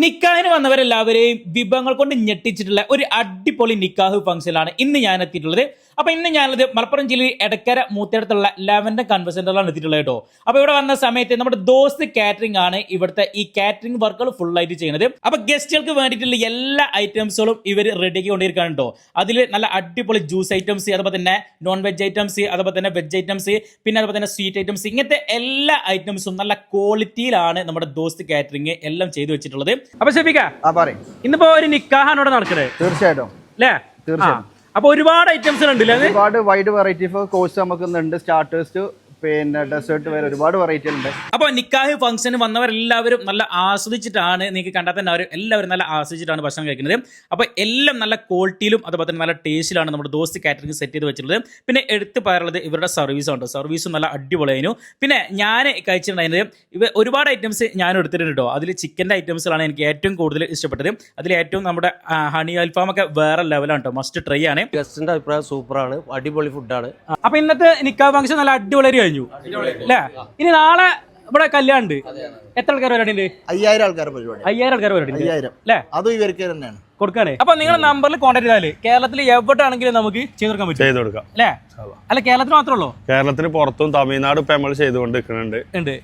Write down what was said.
നിക്കാഹിന് വന്നവരെല്ലാവരെയും വിഭവങ്ങൾ കൊണ്ട് ഞെട്ടിച്ചിട്ടുള്ള ഒരു അടിപൊളി നിക്കാഹ് ഫംഗ്ഷനിലാണ് ഇന്ന് ഞാൻ എത്തിയിട്ടുള്ളത്. അപ്പൊ ഇന്ന് ഞാനത് മലപ്പുറം ജില്ലയിൽ എടക്കര മൂത്തേടത്തുള്ള ലാവൻഡർ കൺവെൻഷൻ സെന്ററിലാണ് എത്തിയിട്ടുള്ളത് കേട്ടോ. അപ്പൊ ഇവിടെ വന്ന സമയത്ത് നമ്മുടെ ദോസ്ത് കാറ്ററിംഗ് ആണ് ഇവിടുത്തെ ഈ കാറ്ററിംഗ് വർക്കുകൾ ഫുൾ ആയിട്ട് ചെയ്യുന്നത്. അപ്പൊ ഗസ്റ്റുകൾക്ക് വേണ്ടിയിട്ടുള്ള എല്ലാ ഐറ്റംസുകളും ഇവർ റെഡിയാക്കി കൊണ്ടിരിക്കുകയാണ് കേട്ടോ. അതിൽ നല്ല അടിപൊളി ജ്യൂസ് ഐറ്റംസ്, അതുപോലെ തന്നെ നോൺ വെജ് ഐറ്റംസ്, അതുപോലെ തന്നെ വെജ് ഐറ്റംസ്, പിന്നെ അതുപോലെ തന്നെ സ്വീറ്റ് ഐറ്റംസ്, ഇങ്ങനത്തെ എല്ലാ ഐറ്റംസും നല്ല ക്വാളിറ്റിയിലാണ് നമ്മുടെ ദോസ്ത് കാറ്ററിംഗ് എല്ലാം ചെയ്തു വെച്ചിട്ടുള്ളത്. അപ്പൊ ഷെഫീക്ക, ഇന്നിപ്പോ ഒരു നിക്കാഹാണ് ഇവിടെ നടക്കുന്നത്. തീർച്ചയായിട്ടും അല്ലേ? തീർച്ചയായും. അപ്പൊ ഒരുപാട് ഐറ്റംസ് ഉണ്ട്, ഒരുപാട് വൈഡ് വെറൈറ്റി കോഴ്സ് നമുക്ക് സ്റ്റാർട്ടേഴ്സ് പിന്നെ ഡെസേർട്ട് വരെ ഒരുപാട് വെറൈറ്റി ഉണ്ട്. അപ്പൊ നിക്കാഹ് ഫംഗ്ഷന് വന്നവരെല്ലാവരും നല്ല ആസ്വദിച്ചിട്ടാണ്, നിങ്ങൾക്ക് കണ്ടാൽ തന്നെ എല്ലാവരും നല്ല ആസ്വദിച്ചിട്ടാണ് ഭക്ഷണം കഴിക്കുന്നത്. അപ്പൊ എല്ലാം നല്ല ക്വാളിറ്റിയിലും അതുപോലെ തന്നെ നല്ല ടേസ്റ്റിലാണ് നമ്മുടെ ദോസ്ത് കാറ്ററിംഗ് സെറ്റ് ചെയ്ത് വെച്ചിട്ടുള്ളത്. പിന്നെ എടുത്ത് പറയാനുള്ളത് ഇവരുടെ സർവീസ് ഉണ്ട്. സർവീസും നല്ല അടിപൊളിയായിരുന്നു. പിന്നെ ഞാൻ കഴിച്ചിട്ടുണ്ടായിരുന്നത് ഒരുപാട് ഐറ്റംസ് ഞാൻ എടുത്തിട്ടുണ്ട് കേട്ടോ. അതിൽ ചിക്കൻ്റെ ഐറ്റംസിലാണ് എനിക്ക് ഏറ്റവും കൂടുതൽ ഇഷ്ടപ്പെട്ടത്. അതിൽ ഏറ്റവും നമ്മുടെ ഹണി അൽഫാം ഒക്കെ വേറെ ലെവലാണ് കേട്ടോ, മസ്റ്റ് ട്രൈ ആണ്. ഗസ്റ്റിന്റെ അഭിപ്രായം സൂപ്പറാണ്, അടിപൊളി ഫുഡാണ്. അപ്പൊ ഇന്നത്തെ നിക്കാഹ് ഫംഗ്ഷൻ നല്ല അടിപൊളി കഴിഞ്ഞു അല്ലേ? ഇനി നാളെ ഇവിടെ കല്യാണം ഉണ്ട്. എത്ര ആൾക്കാർ പരിപാടി? 5000 ആൾക്കാർ പരിപാടി. 5000 ആൾക്കാർ പരിപാടി 5000 അല്ലേ? അതും ഇവർക്ക് തന്നെയാണ് കൊടുക്കാണ്. അപ്പൊ നിങ്ങളുടെ നമ്പറിൽ കോൺടാക്ട് ചെയ്താല് കേരളത്തിൽ എവിടെ ആണെങ്കിലും നമുക്ക് ചെയ്ത് കൊടുക്കാൻ പറ്റും. ചെയ്ത് കൊടുക്കാം അല്ലേ? അല്ല, കേരളത്തിൽ മാത്രമേ ഉള്ളൂ? കേരളത്തിന് പുറത്തും തമിഴ്നാട് ഇപ്പൊ നമ്മൾ ചെയ്തുകൊണ്ട് നിൽക്കുന്നുണ്ട്. ഉണ്ട്.